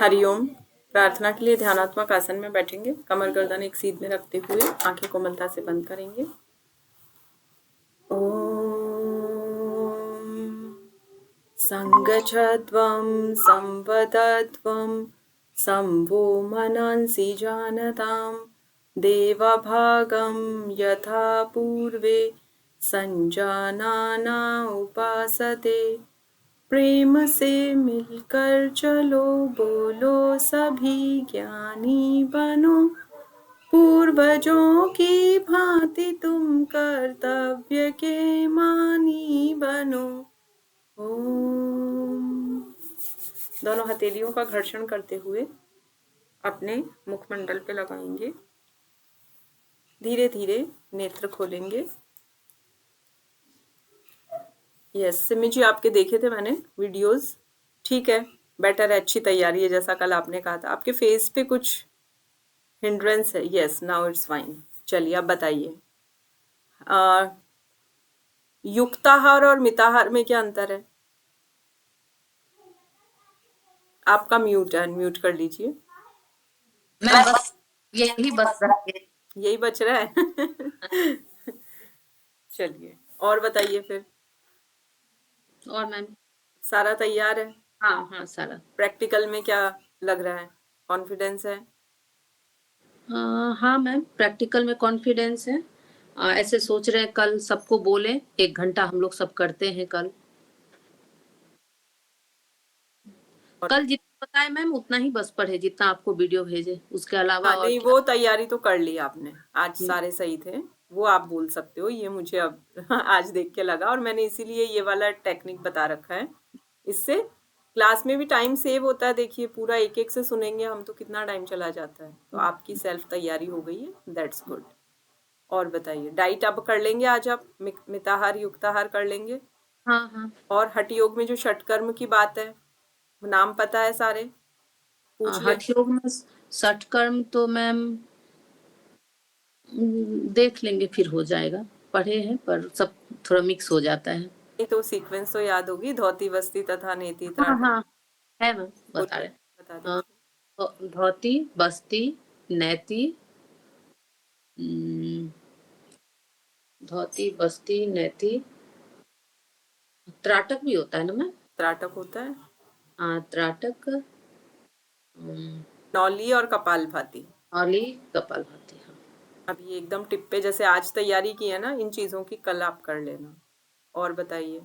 हरिओम। प्रार्थना के लिए ध्यानात्मक आसन में बैठेंगे। कमर गर्दन एक सीध में रखते हुए आंखें कोमलता से बंद करेंगे। ओम संगच्छध्वं संवदध्वं संवो मनांसि जानतां देवभागं यथा पूर्वे संजानाना उपासते। प्रेम से मिलकर चलो, बोलो सभी ज्ञानी बनो, पूर्वजों की भांति तुम कर्तव्य के मानी बनो। ओम। दोनों हथेलियों का घर्षण करते हुए अपने मुखमंडल पे लगाएंगे। धीरे धीरे नेत्र खोलेंगे। यस सिमी जी, आपके देखे थे मैंने वीडियोस। ठीक है, बेटर है, अच्छी तैयारी है जैसा कल आपने कहा था। आपके फेस पे कुछ हिंड्रेंस है? Yes, now it's fine. चलिए अब बताइए, युक्ताहार और मिताहार में क्या अंतर है? आपका म्यूट है, अनम्यूट कर लीजिए। मैं बस यही बच रहा है। यही बच रहा है। चलिए और बताइए फिर। और मैम सारा तैयार है? हाँ हाँ सारा। प्रैक्टिकल में क्या लग रहा है? कॉन्फिडेंस है? हाँ मैम, प्रैक्टिकल में कॉन्फिडेंस है। ऐसे सोच रहे हैं कल सबको बोले, 1 घंटा हम लोग सब करते हैं कल। कल जितना बताए मैम उतना ही बस पढ़े, जितना आपको वीडियो भेजे, उसके अलावा हाँ और नहीं, क्या। वो तैयारी तो कर ली आपने। आज हम्म, सारे सही थे, वो आप बोल सकते हो। ये मुझे अब आज देख के लगा, और मैंने इसीलिए ये वाला टेक्निक बता रखा है। इससे क्लास में भी टाइम सेव होता है। देखिए, पूरा एक एक से सुनेंगे हम तो कितना टाइम चला जाता है। तो आपकी सेल्फ तैयारी हो गई है, दैट्स गुड। और बताइए, डाइट अब कर लेंगे आज आप? मिताहार युक्ताहार कर लेंगे? हाँ हाँ। और हठ योग में जो षटकर्म की बात है, नाम पता है सारे? पूछ ले। हठ योग में षटकर्म तो मैम देख लेंगे, फिर हो जाएगा। पढ़े हैं पर सब थोड़ा मिक्स हो जाता है। नहीं तो सीक्वेंस तो याद होगी, धोती वस्ती तथा नेति हाँ त्राटक। हाँ है मैम, बता बोलिए, रहे। बता हाँ, दीजिए। धोती, बस्ती, नैती, धोती, बस्ती, नैती, त्राटक भी होता है ना मैम? त्राटक होता है। हाँ, त्राटक, अम, नौली और कपालभाति। औली, कपालभाति। हाँ। अब ये एकदम टिप्पे जैसे आज तैयारी की है ना, इन चीजों की कल आप कर लेना। और बताइए।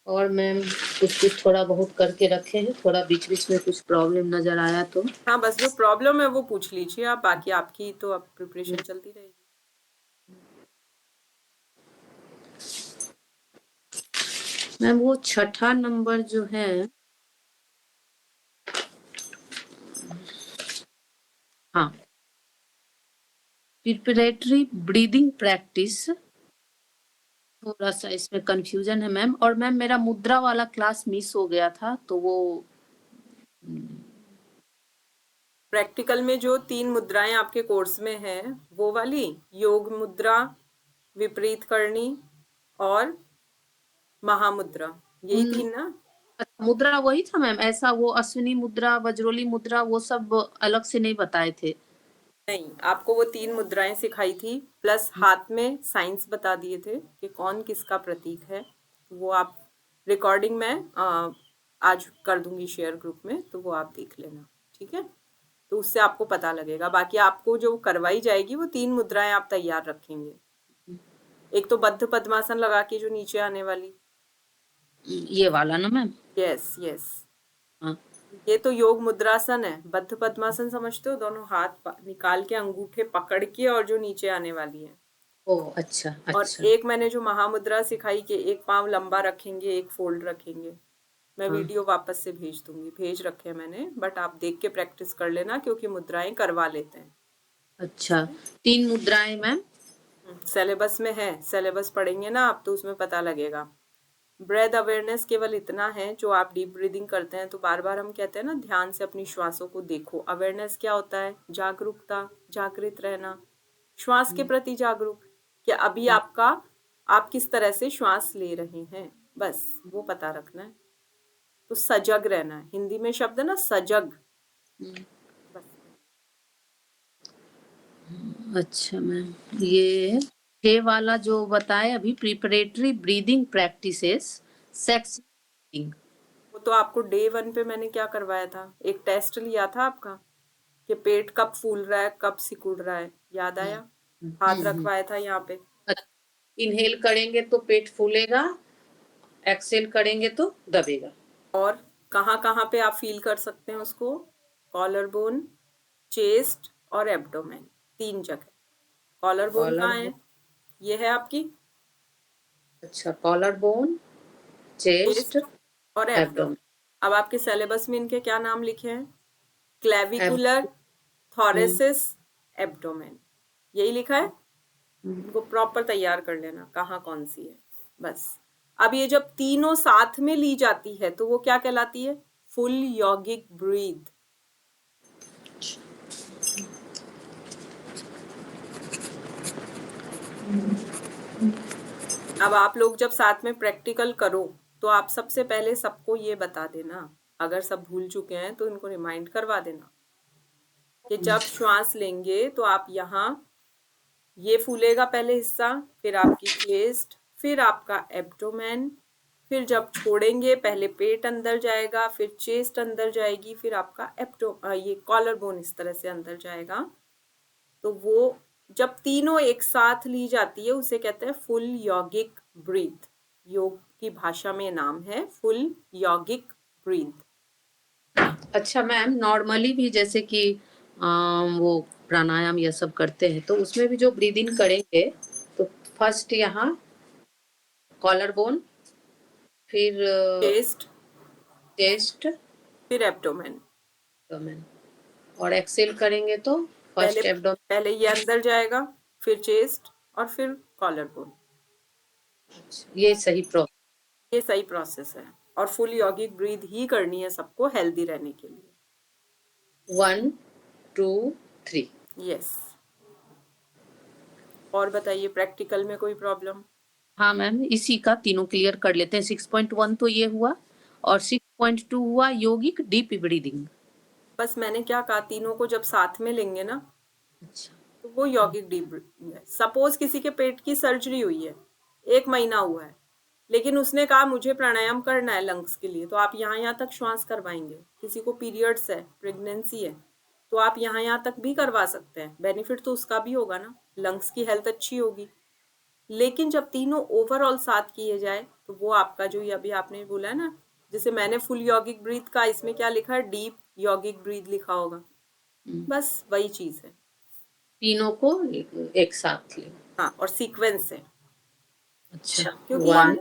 और मैम कुछ कुछ थोड़ा बहुत करके रखे हैं, थोड़ा बीच बीच में कुछ प्रॉब्लम नजर आया तो। हाँ, बस जो प्रॉब्लम है वो पूछ लीजिए आप, बाकी आपकी तो अब प्रिपरेशन चलती रहेगी। मैम वो छठा नंबर जो है, हाँ, प्रिपरेटरी ब्रीदिंग प्रैक्टिस, थोड़ा सा इसमें कंफ्यूजन है मैम। और मैम मेरा मुद्रा वाला क्लास मिस हो गया था, तो वो प्रैक्टिकल में जो 3 मुद्राएं आपके कोर्स में है, वो वाली योग मुद्रा, विपरीत करनी और महामुद्रा, यही 3 ना? मुद्रा वही था मैम। ऐसा वो अश्विनी मुद्रा, वज्रोली मुद्रा, वो सब अलग से नहीं बताए थे। नहीं, आपको वो 3 मुद्राएं सिखाई थी, प्लस हाथ में साइंस बता दिए थे कि कौन किसका प्रतीक है। वो आप रिकॉर्डिंग में आज कर दूंगी शेयर ग्रुप में, तो वो आप देख लेना। ठीक है, तो उससे आपको पता लगेगा। बाकी आपको जो करवाई जाएगी वो 3 मुद्राएं आप तैयार रखेंगे। एक तो बद्ध पद्मासन लगा के जो नीचे आने वाली। ये वाला ना मैम? यस यस, हाँ। ये तो योग मुद्रासन है। बद्ध पद्मासन समझते हो? दोनों हाथ निकाल के अंगूठे पकड़ के, और जो नीचे आने वाली है। ओ अच्छा और अच्छा। एक मैंने जो महामुद्रा सिखाई कि एक पाँव लंबा रखेंगे, एक फोल्ड रखेंगे, मैं हाँ वीडियो वापस से भेज दूंगी। भेज रखे हैं मैंने, बट आप देख के प्रैक्टिस कर लेना, क्योंकि मुद्राएं करवा लेते हैं। अच्छा, 3 मुद्राएं मैम? सिलेबस में है, सिलेबस पढ़ेंगे ना आप तो उसमें पता लगेगा। ब्रेथ अवेयरनेस केवल इतना है, जो आप डीप ब्रीदिंग करते हैं तो बार बार हम कहते हैं ना, ध्यान से अपनी श्वासों को देखो। अवेयरनेस क्या होता है? जागरूकता, जागृत रहना, श्वास के प्रति जागरूक, कि अभी आपका, आप किस तरह से श्वास ले रहे हैं, बस वो पता रखना है। तो सजग रहना है, हिंदी में शब्द है ना सजग, बस अच्छा मैम, ये 6 वाला जो बताए अभी, प्रिपरेटरी ब्रीदिंग प्रैक्टिसेस सेक्स। वो तो आपको डे 1 पे मैंने क्या करवाया था, एक टेस्ट लिया था आपका कि पेट कब फूल रहा है, कब सिकुड़ रहा है, याद आया? हाथ रखवाया था यहाँ पे। इनहेल करेंगे तो पेट फूलेगा, एक्सेल करेंगे तो दबेगा। और कहाँ कहाँ पे आप फील कर सकते हैं उसको? कॉलर बोन, चेस्ट और एब्डोमेन, 3 जगह। कॉलर बोन कॉलर कहाँ है? ये है आपकी अच्छा, कॉलर बोन, चेस्ट, चेस्ट और एब्डोमेन। एब्डोमेन। अब आपके सिलेबस में इनके क्या नाम लिखे हैं? क्लेविकुलर, थॉरेसिस, एब्डोमेन, यही लिखा है। इनको प्रॉपर तैयार कर लेना कहाँ कौन सी है, बस। अब ये जब तीनों साथ में ली जाती है तो वो क्या कहलाती है? फुल यौगिक ब्रीथ। अब आप लोग जब साथ में प्रैक्टिकल करो तो आप सबसे पहले सबको ये बता देना, अगर सब भूल चुके हैं तो इनको रिमाइंड करवा देना कि जब श्वास लेंगे तो आप यहाँ, ये फूलेगा पहले हिस्सा, फिर आपकी चेस्ट, फिर आपका एब्डोमेन, फिर जब छोड़ेंगे पहले पेट अंदर जाएगा, फिर चेस्ट अंदर जाएगी, फिर आपका ये कॉलर बोन इस तरह से अंदर जाएगा। तो वो जब तीनों एक साथ ली जाती है उसे कहते हैं फुल यौगिक ब्रीथ। योग की भाषा में नाम है फुल यौगिक ब्रीथ। अच्छा मैम, नॉर्मली भी जैसे कि वो प्राणायाम ये सब करते हैं तो उसमें भी जो ब्रीदिंग करेंगे तो फर्स्ट यहाँ कॉलर बोन, फिर चेस्ट, चेस्ट, फिर एब्डोमेन। एब्डोमेन, और एक्सेल करेंगे तो पहले फर्स्ट एब्डोमेन। पहले ये अंदर जाएगा, फिर चेस्ट और फिर कॉलर बोन। ये सही प्रोसेस। ये सही प्रोसेस है और फुल यौगिक ब्रीथ ही करनी है सबको हेल्दी रहने के लिए। 1 2 3। यस। और बताइए, प्रैक्टिकल में कोई प्रॉब्लम? हाँ मैम, इसी का तीनों क्लियर कर लेते हैं। 6.1 तो ये हुआ और 6.2 हुआ यौगिक डीप ब्रीदिंग। बस मैंने क्या कहा, तीनों को जब साथ में लेंगे ना अच्छा। तो वो यौगिक डीप ब्रीथिंग है। सपोज किसी के पेट की सर्जरी हुई है, 1 महीना हुआ है, लेकिन उसने कहा मुझे प्राणायाम करना है लंग्स के लिए, तो आप यहाँ तक श्वास करवाएंगे। किसी को पीरियड्स है, प्रेगनेंसी है, तो आप यहाँ तक भी करवा सकते हैं। बेनिफिट तो उसका भी होगा ना, लंग्स की हेल्थ अच्छी होगी। लेकिन जब तीनों ओवरऑल साथ किए जाए तो वो आपका जो ये अभी आपने बोला है ना, जैसे मैंने फुल यौगिक ब्रीथ का, इसमें क्या लिखा है? डीप यौगिक ब्रीथ लिखा होगा, बस वही चीज है। तीनों को एक साथ ले। हाँ, और सीक्वेंस है। अच्छा, क्योंकि 1 हम,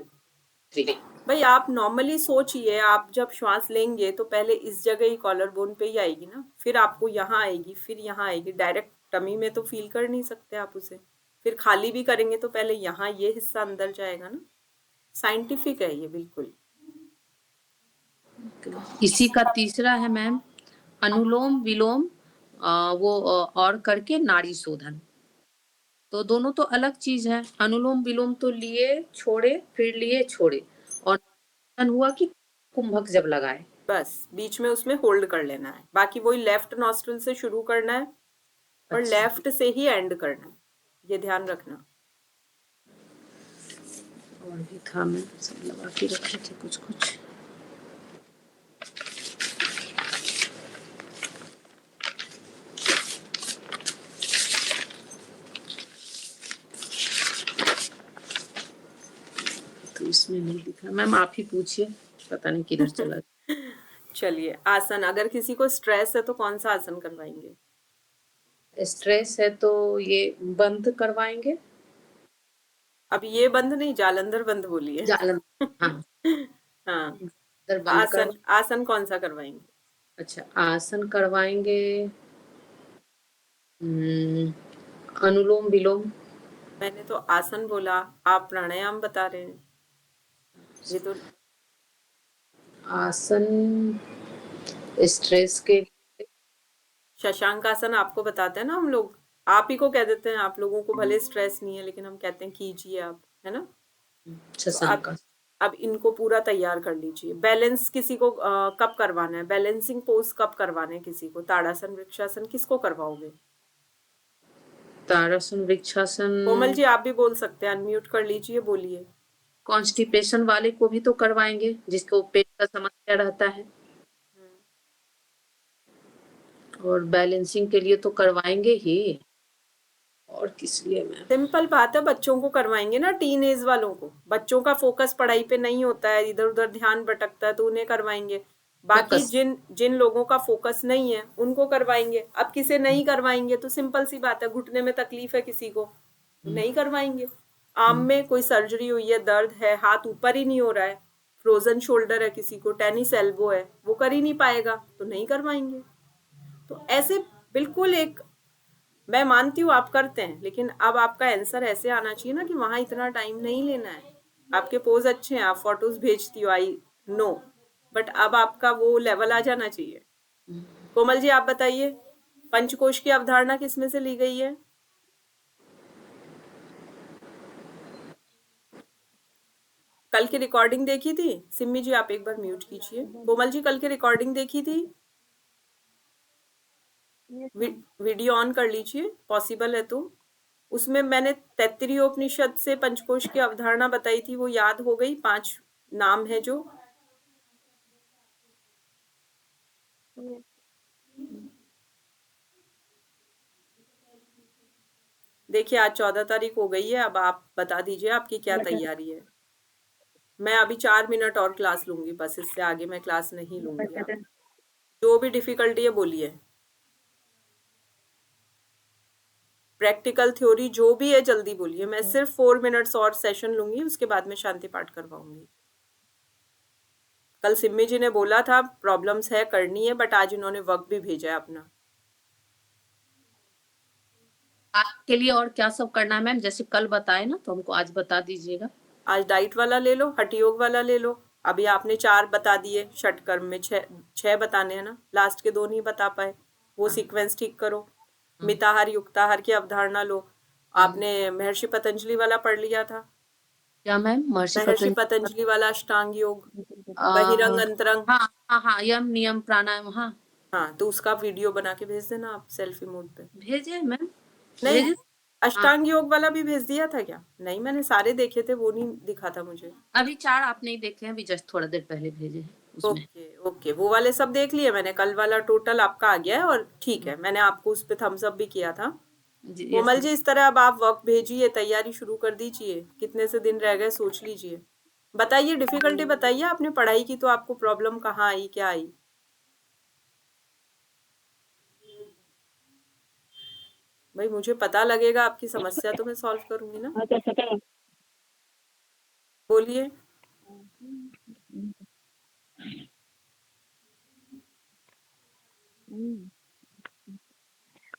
3। भाई आप नॉर्मली सोचिए, आप जब श्वास लेंगे तो पहले इस जगह ही कॉलर बोन पे ही आएगी ना, फिर आपको यहाँ आएगी, फिर यहाँ आएगी। डायरेक्ट टमी में तो फील कर नहीं सकते आप उसे। फिर खाली भी करेंगे तो पहले यहाँ ये हिस्सा अंदर जाएगा ना। साइंटिफिक है ये बिल्कुल। इसी का तीसरा है मैम, अनुलोम विलोम, और करके नाड़ी शोधन। तो दोनों तो अलग चीज है। अनुलोम विलोम तो लिए छोड़े, फिर लिए छोड़े, और हुआ कि कुंभक जब लगाए। बस बीच में उसमें होल्ड कर लेना है, बाकी वही लेफ्ट नॉस्ट्रल से शुरू करना है और अच्छा, लेफ्ट से ही एंड करना है, ये ध्यान रखना। और भी था, मैं सब लगा के रखे थे कुछ कुछ। तो इसमें नहीं दिखा मैम, आप ही पूछिए, पता नहीं किधर चला। चलिए, आसन, अगर किसी को स्ट्रेस है तो कौन सा आसन करवाएंगे? स्ट्रेस है तो ये बंद करवाएंगे। अब ये बंद नहीं, जालंधर बंद बोलिए। जालन, हाँ, हाँ। इधर बंद आसन, करवा। आसन कौन सा करवाएंगे? अच्छा, आसन करवाएंगे, अनुलोम विलोम। मैंने तो आसन बोला, आप प्राणायाम बता रहे हैं। ये तो आसन स्ट्रेस के। शशांक आसन आपको बताते हैं ना हम लोग, आप ही को कह देते हैं। आप लोगों को भले स्ट्रेस नहीं है लेकिन हम कहते हैं कीजिए आप, है ना? तो शशांक आप का। अब इनको पूरा तैयार कर लीजिए। बैलेंस किसी को कब करवाना है, बैलेंसिंग पोज कब करवाना है किसी को, ताड़ासन वृक्षासन किसको करवाओगे? ताड़ासन वृक्षासन कोमल जी आप भी बोल सकते हैं, अनम्यूट कर लीजिए, बोलिए। कॉन्स्टिपेशन वाले को भी तो करवाएंगे, जिसको पेट का समस्या रहता है, और बैलेंसिंग के लिए तो करवाएंगे ही, और किस लिए मैम? सिंपल बात है, बच्चों को करवाएंगे ना, टीन एज वालों को। बच्चों का फोकस पढ़ाई पे नहीं होता है, इधर उधर ध्यान भटकता है, तो उन्हें करवाएंगे। बाकी फोकस जिन जिन लोगों का फोकस नहीं है उनको करवाएंगे। अब किसे नहीं करवाएंगे तो सिंपल सी बात है, घुटने में तकलीफ है किसी को तो नहीं करवाएंगे। आर्म में कोई सर्जरी हुई है, दर्द है, हाथ ऊपर ही नहीं हो रहा है, फ्रोजन शोल्डर है किसी को, टेनिस एल्बो है, वो कर ही नहीं पाएगा तो नहीं करवाएंगे। तो ऐसे बिल्कुल एक, मैं मानती हूँ आप करते हैं, लेकिन अब आपका आंसर ऐसे आना चाहिए ना कि वहां इतना टाइम नहीं लेना है। आपके पोज अच्छे हैं, आप फोटोज भेजती हो, आई नो, बट अब आपका वो लेवल आ जाना चाहिए। कोमल जी आप बताइए, पंचकोश की अवधारणा किसमें से ली गई है? कल की रिकॉर्डिंग देखी थी? सिम्मी जी आप एक बार म्यूट कीजिए। कोमल जी कल की रिकॉर्डिंग देखी थी? वीडियो ऑन कर लीजिए, पॉसिबल है तो। उसमें मैंने तैत्तिरीयोपनिषद से पंचकोश की अवधारणा बताई थी, वो याद हो गई? 5 नाम है जो। देखिए आज 14 तारीख हो गई है, अब आप बता दीजिए आपकी क्या तैयारी है। मैं अभी 4 मिनट और क्लास लूंगी बस, इससे आगे मैं क्लास नहीं लूंगी। आप जो भी डिफिकल्टी है बोलिए, प्रैक्टिकल थ्योरी जो भी है जल्दी बोलिए। मैं सिर्फ 4 मिनट्स और सेशन लूंगी, उसके बाद में शांति पाठ करवाऊंगी। कल सिम्मी जी ने बोला था प्रॉब्लम्स है करनी है, बट आज इन्होंने वर्क भी भेजा है अपना। आपके लिए और क्या सब करना है मैम? जैसे कल बताए ना, तो हमको आज बता दीजिएगा। आज डाइट वाला ले लो, हठ योग वाला ले लो। अभी आपने 4 बता दिए, षटकर्म में 6 बताने हैं ना, लास्ट के 2 नहीं बता पाए, वो सीक्वेंस ठीक करो। मिताहार युक्ताहार की अवधारणा लो। आपने महर्षि पतंजलि वाला पढ़ लिया था? क्या मैम? महर्षि पतंजलि वाला अष्टांग योग, बहिरंग हाँ अंतरंग। हाँ हाँ, यम नियम प्राणायाम, हाँ। हाँ तो उसका वीडियो बना के भेज देना आप सेल्फी मोड पे। भेजे मैम, नहीं, भेजे। हाँ, अष्टांग योग वाला भी भेज दिया था क्या? नहीं मैंने सारे देखे थे, वो नहीं दिखा था मुझे। अभी 4 आप नहीं देखे हैं, अभी जस्ट थोड़ा देर पहले भेजे हैं उसमें। ओके ओके, वो वाले सब देख लिए मैंने। कल वाला टोटल आपका आ गया है, और ठीक है, मैंने आपको उस पे थम्स अप भी किया था। जी, यस कोमल मैम। जी इस तरह अब आप वर्क भेजिए, तैयारी शुरू कर दीजिए। कितने से दिन रह गए सोच लीजिए। बताइए डिफिकल्टी बताइए, आपने पढ़ाई की तो आपको प्रॉब्लम कहाँ आई, क्या आई? भाई मुझे पता लगेगा आपकी समस्या तो मैं सॉल्व करूंगी ना। बोलिए।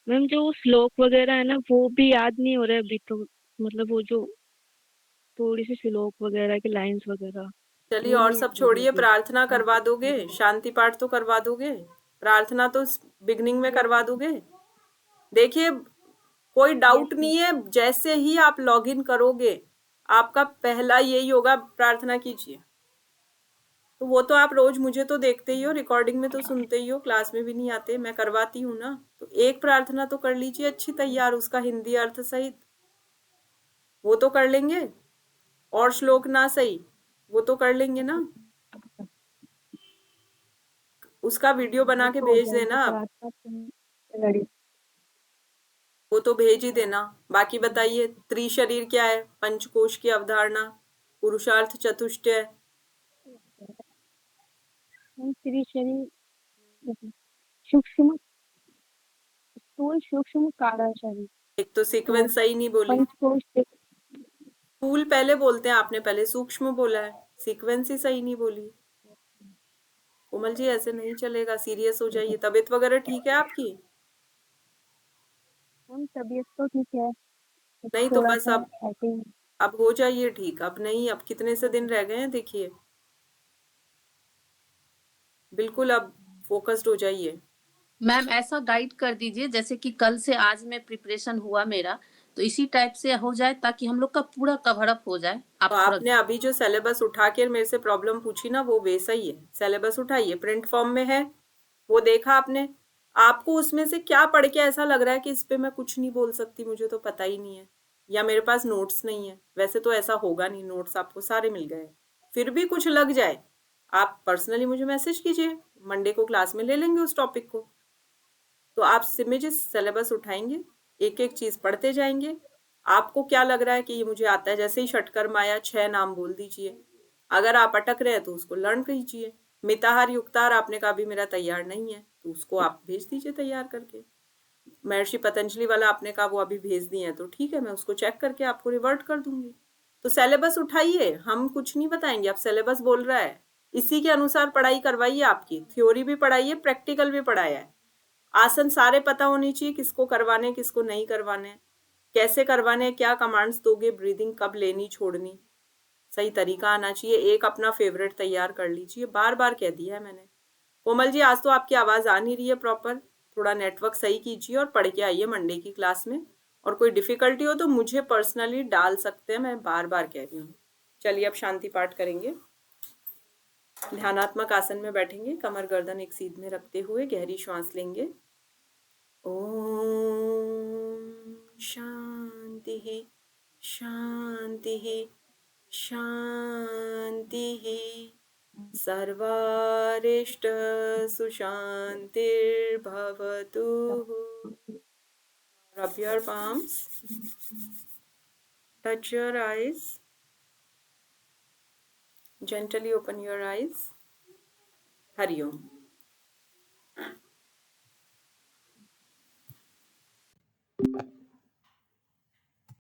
मैम जो श्लोक वगैरह है ना, वो भी याद नहीं हो रहा है अभी तो। मतलब वो जो थोड़ी सी श्लोक वगैरह की लाइंस वगैरह, चलिए वो और नहीं सब याद हो रही छोड़िए, अभी। प्रार्थना करवा दोगे? शांति पाठ तो करवा दोगे? प्रार्थना तो बिगनिंग में करवा दोगे? देखिए कोई डाउट नहीं है, जैसे ही आप लॉगिन करोगे आपका पहला यही होगा, प्रार्थना कीजिए। तो वो तो आप रोज मुझे तो देखते ही हो, रिकॉर्डिंग में तो सुनते ही हो, क्लास में भी नहीं आते, मैं करवाती हूँ ना। तो एक प्रार्थना तो कर लीजिए अच्छी तैयार, उसका हिंदी अर्थ सहित, वो तो कर लेंगे। और श्लोक ना सही, वो तो कर लेंगे ना। उसका वीडियो बना के भेज देना आप, वो तो भेज ही देना। बाकी बताइए त्रिशरीर क्या है, पंचकोश की अवधारणा, पुरुषार्थ चतुष्टय। श्री शरीर सूक्ष्म स्थूल सूक्ष्म कारण शरीर। एक तो सीक्वेंस सही नहीं बोली, पंचकोश स्थूल पहले बोलते हैं, आपने पहले सूक्ष्म बोला है, सीक्वेंस ही सही नहीं बोली। कोमल जी ऐसे नहीं चलेगा, सीरियस हो जाइए। तबीयत वगैरह ठीक है आपकी? हम तबीयत तो ठीक है, नहीं तो थोड़ा बस सा अब ऐसे ही। अब हो जाइए ठीक। अब नहीं, अब कितने से दिन रह गए हैं देखिए, बिल्कुल अब फोकस्ड हो जाइए। मैम ऐसा गाइड कर दीजिए, जैसे कि कल से आज में प्रिपरेशन हुआ मेरा, तो इसी टाइप से हो जाए ताकि हम लोग का पूरा कवर अप हो जाए। तो आप थोड़ा आपने अभी जो सिलेबस उठा के मेरे से प्रॉब्लम पूछी ना, वो वैसा ही है। सिलेबस उठाइए, प्रिंट फॉर्म में है, वो देखा आपने। आपको उसमें से क्या पढ़ के ऐसा लग रहा है कि इस पे मैं कुछ नहीं बोल सकती, मुझे तो पता ही नहीं है, या मेरे पास नोट्स नहीं है? वैसे तो ऐसा होगा नहीं, नोट्स आपको सारे मिल गए। फिर भी कुछ लग जाए, आप पर्सनली मुझे मैसेज कीजिए, मंडे को क्लास में ले लेंगे उस टॉपिक को। तो आप सिमेजेस सिलेबस उठाएंगे, एक एक चीज पढ़ते जाएंगे। आपको क्या लग रहा है कि ये मुझे आता है, जैसे ही षटकर्म आया 6 नाम बोल दीजिए। अगर आप अटक रहे हैं तो उसको लर्न कीजिए। मिताहार युक्ताहार आपने कहा भी मेरा तैयार नहीं है, तो उसको आप भेज दीजिए तैयार करके। महर्षि पतंजलि वाला आपने कहा वो अभी भेज दिए हैं, तो ठीक है, मैं उसको चेक करके आपको रिवर्ट कर दूंगी। तो सिलेबस उठाइए, हम कुछ नहीं बताएंगे, आप सिलेबस बोल रहा है, इसी के अनुसार पढ़ाई करवाइए। आपकी थ्योरी भी पढ़ाइए, प्रैक्टिकल भी पढ़ाया है। आसन सारे पता होने चाहिए, किसको करवाने किसको नहीं करवाने, कैसे करवाने, क्या कमांड्स दोगे, ब्रीदिंग कब लेनी छोड़नी, सही तरीका आना चाहिए। एक अपना फेवरेट तैयार कर लीजिए, बार बार कह दिया है मैंने। कोमल जी, आज तो आपकी आवाज आ नहीं रही है प्रॉपर, थोड़ा नेटवर्क सही कीजिए और पढ़ के आइए मंडे की क्लास में। और कोई डिफिकल्टी हो तो मुझे पर्सनली डाल सकते हैं, मैं बार बार कह रही हूँ। चलिए अब शांति पाठ करेंगे। ध्यानात्मक आसन में बैठेंगे, कमर गर्दन एक सीध में रखते हुए गहरी श्वास लेंगे। ओम शांति शांति शांति। सर्वारिष्ट सुशांतिर्भवतु। Rub your palms, touch your eyes, gently open your eyes. Hari Om.